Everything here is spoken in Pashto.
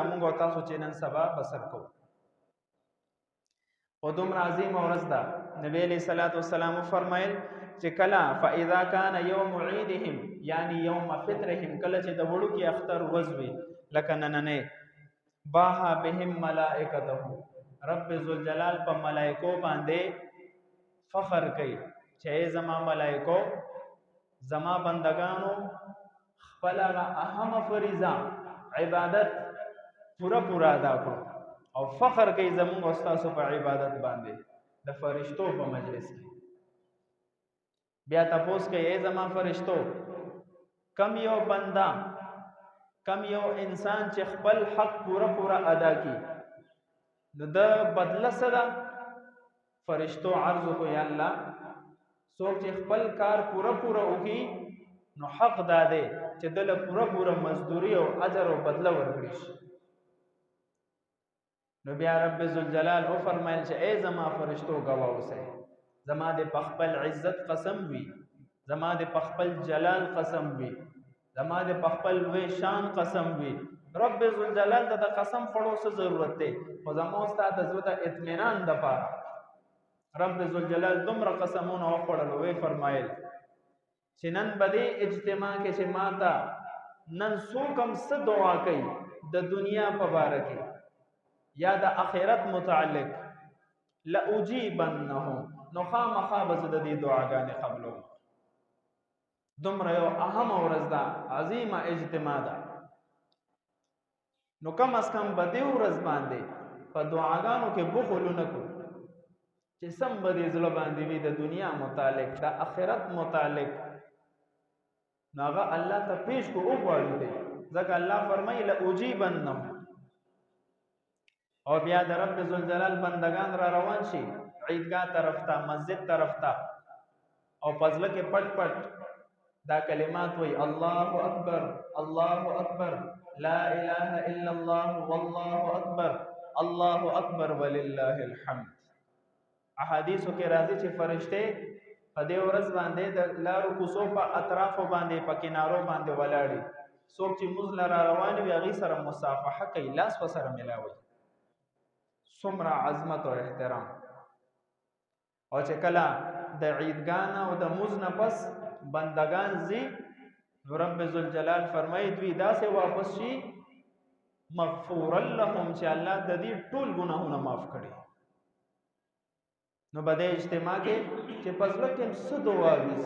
موږ او تاسو چې نن سبا بسر کوو. خو دومره عظیمه ورځ ده. نبی علیہ الصلوۃ والسلام فرمایل چې کله فاذا کان یوم عیدهم یعنی یوم فطرهم، کله چې د وړوکي اختر ورځ وي لکه نننې، باها بهم ملائکته، رب ذوالجلال په ملائکو باندې فخر کوي چې زما ملائکو، زما بندگانو خپل اهم فریضه عبادت پورا ادا کړو او فخر کوي زموږ استاد په عبادت باندې د فرشتو په مجلس کې. بیا تاسو کوي زما فرشتو، کم یو بندا، کم یو انسان چې خپل حق پورا ادا کړي نو د بدله سره فرشتو عرض کوي یا الله څوک چې خپل کار پورا وکړي نو حق داده چې دله پورا مزدوری او اجر او بدله ورکړي شي. نو بیا رب ذوالجلال او فرمایل چې ای زما فرشتو گواه اوسئ، زما د خپل عزت قسم وي، زما د خپل جلال قسم وي، زما د خپل وی شان قسم وي. رب ذوالجلال د قسم خړو څه ضرورت دی، خو زمو استاد د زړه اطمینان د پاره رب ذوالجلال دومره قسمونه وخړل. وی فرمایل چې نن بده اجتماع کې چې ماته نن څوکم څه دعا کوي د دنیا په باره کې یا د آخرت متعلق لاجیبنه، نو خامخا به زه د دې دعاګانې قبلوم. دومره یو اهم ورځ ده، عظیمه اجتماع ده. نو کم از کم به دې ورځ باندې په دعاګانو کې بخل نه کوو چې سم به دې زړه باندې وي د دنیا متعلق د آخرت متعلق. نو هغه الله ته پیش کو وغواړو دی، ځکه الله فرمایي لاجیبنه. او بیا د رب ذوالجلال بندگان را روان شي عیدګاه طرف ته، مسجد طرف ته، او پزله کې پټ دا کلمات وای الله اکبر الله اکبر لا اله الا الله والله اکبر الله اکبر ولله الحمد. احادیثو کې راځي چې فرشته په دې ورځ باندې د لارو کوڅو په اطرافو باندې په کنارو باندې ولاړي، څوک چې موږ لاره روان وي هغه سره مصافحه کوي، لاس په سره ملاوي. څومره عظمت او احترام. او چې کله د عیدګاه او د موز نه پس بندگان زی، رب ذوالجلال فرمایي دوی داسې واپس شي مغفورا لهم چې الله د دې ټول ګناهونه معاف کړي. نو بده اجتماع کې چې پزله کې څه دعا وي